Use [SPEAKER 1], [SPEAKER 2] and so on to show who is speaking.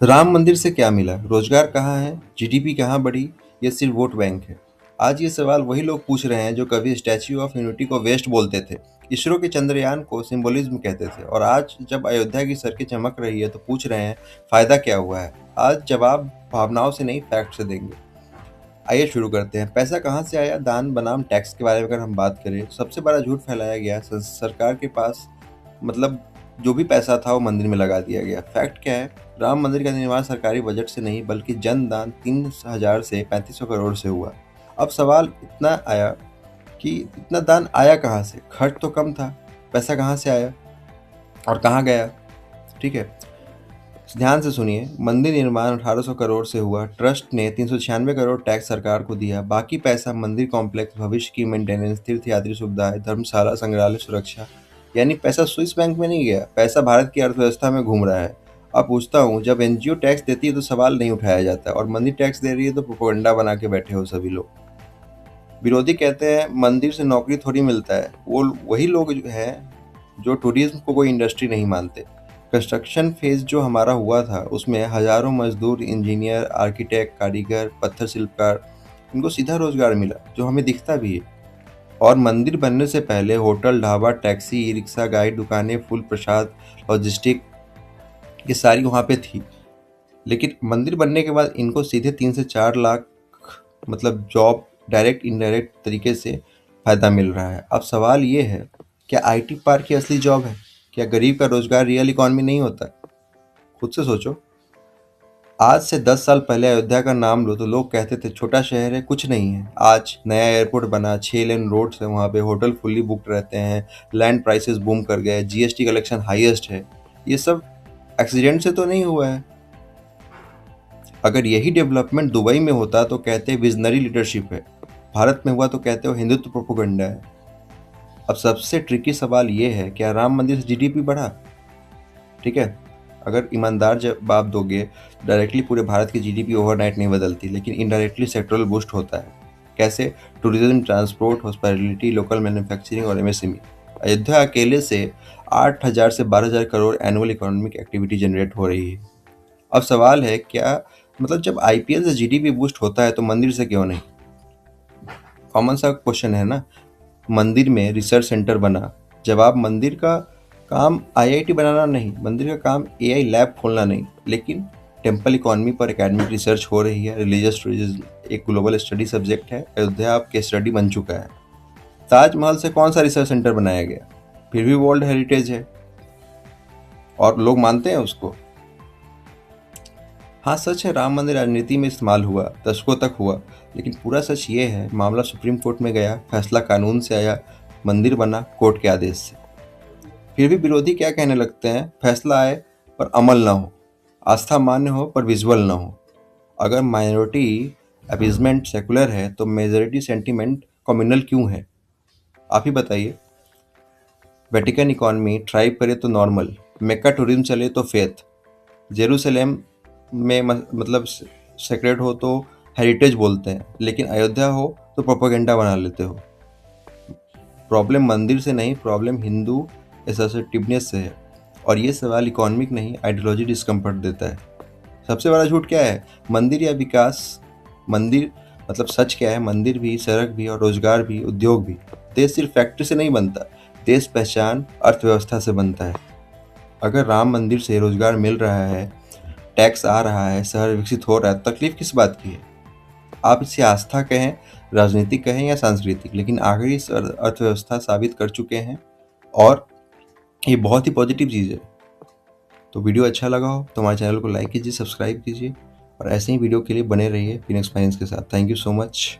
[SPEAKER 1] राम मंदिर से क्या मिला? रोजगार कहाँ है? जीडीपी कहाँ बढ़ी? ये सिर्फ वोट बैंक है। आज ये सवाल वही लोग पूछ रहे हैं जो कभी स्टैच्यू ऑफ यूनिटी को वेस्ट बोलते थे, इसरो के चंद्रयान को सिंबोलिज्म कहते थे, और आज जब अयोध्या की सड़कें चमक रही है तो पूछ रहे हैं फायदा क्या हुआ है। आज जवाब भावनाओं से नहीं, फैक्ट से देंगे। आइए शुरू करते हैं। पैसा कहाँ से आया? दान बनाम टैक्स के बारे में अगर हम बात करें, सबसे बड़ा झूठ फैलाया गया सरकार के पास, मतलब जो भी पैसा था वो मंदिर में लगा दिया गया। फैक्ट क्या है? राम मंदिर का निर्माण सरकारी बजट से नहीं बल्कि जन दान 3,000 से 3,500 करोड़ से हुआ। अब सवाल इतना आया कि इतना दान आया कहाँ से? खर्च तो कम था, पैसा कहाँ से आया और कहाँ गया? ठीक है, ध्यान से सुनिए। मंदिर निर्माण 1800 करोड़ से हुआ। ट्रस्ट ने 396 करोड़ टैक्स सरकार को दिया। बाकी पैसा मंदिर कॉम्प्लेक्स, भविष्य की मेंटेनेंस, तीर्थयात्री सुविधाएं, धर्मशाला, संग्रहालय, सुरक्षा। यानी पैसा स्विस बैंक में नहीं गया, पैसा भारत की अर्थव्यवस्था में घूम रहा है। अब पूछता हूँ, जब एनजीओ टैक्स देती है तो सवाल नहीं उठाया जाता, और मंदिर टैक्स दे रही है तो प्रोपेगेंडा बना के बैठे हो सभी लोग। विरोधी कहते हैं मंदिर से नौकरी थोड़ी मिलता है। वो वही लोग हैं जो टूरिज्म को कोई इंडस्ट्री नहीं मानते। कंस्ट्रक्शन फेज जो हमारा हुआ था उसमें हजारों मजदूर, इंजीनियर, आर्किटेक्ट, कारीगर, पत्थर शिल्पकार, इनको सीधा रोजगार मिला जो हमें दिखता भी है। और मंदिर बनने से पहले hotel, dhaba, taxi, e rickshaw, guide, दुकानें, फूल प्रसाद, लॉजिस्टिक, ये सारी वहाँ पे थी। लेकिन मंदिर बनने के बाद इनको सीधे 3 से 4 लाख मतलब जॉब, डायरेक्ट इनडायरेक्ट तरीके से फायदा मिल रहा है। अब सवाल ये है, क्या आईटी पार्क की असली जॉब है? क्या गरीब का रोजगार रियल इकॉनमी नहीं होता? खुद से सोचो। आज से 10 साल पहले अयोध्या का नाम लो तो लोग कहते थे छोटा शहर है, कुछ नहीं है। आज नया एयरपोर्ट बना, 6 लेन रोड्स है, वहाँ पे होटल फुल्ली बुकड रहते हैं, लैंड प्राइसेस बूम कर गए, जीएसटी कलेक्शन हाईएस्ट है। ये सब एक्सीडेंट से तो नहीं हुआ है। अगर यही डेवलपमेंट दुबई में होता तो कहते विजनरी लीडरशिप है, भारत में हुआ तो कहते हो हिंदुत्व प्रोपेगेंडा है। अब सबसे ट्रिकी सवाल ये है, क्या राम मंदिर से जीडीपी बढ़ा? ठीक है, अगर ईमानदार जवाब दोगे, डायरेक्टली पूरे भारत की जीडीपी ओवरनाइट नहीं बदलती, लेकिन इनडायरेक्टली सेक्टरल बूस्ट होता है। कैसे? Tourism, transport, hospitality, local manufacturing और एमएसएमई। अयोध्या अकेले से 8,000 से 12,000 crore annual economic activity generate हो रही है। अब सवाल है, क्या मतलब जब आईपीएल से जीडीपी बूस्ट होता है तो मंदिर से क्यों नहीं? कॉमन सा क्वेश्चन है ना। मंदिर में रिसर्च सेंटर बना। जवाब, मंदिर का काम आईआईटी बनाना नहीं, मंदिर का काम एआई लैब खोलना नहीं। लेकिन टेम्पल इकोनॉमी पर एकेडमिक रिसर्च हो रही है, रिलीजियस टूरिज्म एक ग्लोबल स्टडी सब्जेक्ट है, अयोध्या अब केस स्टडी बन चुका है। ताजमहल से कौन सा रिसर्च सेंटर बनाया गया? फिर भी वर्ल्ड हेरिटेज है और लोग मानते हैं उसको। हाँ, सच है राम मंदिर राजनीति में इस्तेमाल हुआ, दशकों तक हुआ, लेकिन पूरा सच ये है, मामला सुप्रीम कोर्ट में गया, फैसला कानून से आया, मंदिर बना कोर्ट के आदेश से। फिर भी विरोधी क्या कहने लगते हैं? फैसला आए पर अमल ना हो, आस्था मान्य हो पर विजुअल ना हो। अगर माइनॉरिटी अपीजमेंट सेकुलर है तो मेजॉरिटी सेंटिमेंट कम्युनल क्यों है? आप ही बताइए। वेटिकन इकॉनमी थ्राइव करे तो नॉर्मल, मेक्का टूरिज्म चले तो फेथ, जेरूसलेम में मतलब सेक्रेट हो तो हेरिटेज बोलते हैं, लेकिन अयोध्या हो तो प्रोपेगेंडा बना लेते हो। प्रॉब्लम मंदिर से नहीं, प्रॉब्लम हिंदू एसोसिएटिवनेस से है। और ये सवाल इकोनॉमिक नहीं, आइडियोलॉजी डिस्कम्फर्ट देता है। सबसे बड़ा झूठ क्या है? मंदिर या विकास? मंदिर मतलब सच क्या है? मंदिर भी, सड़क भी और रोजगार भी, उद्योग भी। देश सिर्फ फैक्ट्री से नहीं बनता, देश पहचान, अर्थव्यवस्था से बनता है। अगर राम मंदिर से रोजगार मिल रहा है, टैक्स आ रहा है, शहर विकसित हो रहा है, तकलीफ किस बात की है? आप इसे आस्था कहें, राजनीतिक कहें या सांस्कृतिक, लेकिन आखिरी इस अर्थव्यवस्था साबित कर चुके हैं, और ये बहुत ही पॉजिटिव चीज़ है। तो वीडियो अच्छा लगा हो तो हमारे चैनल को लाइक कीजिए, सब्सक्राइब कीजिए, और ऐसे ही वीडियो के लिए बने रहिए फिनिक्स फाइनेंस के साथ। Thank you so much.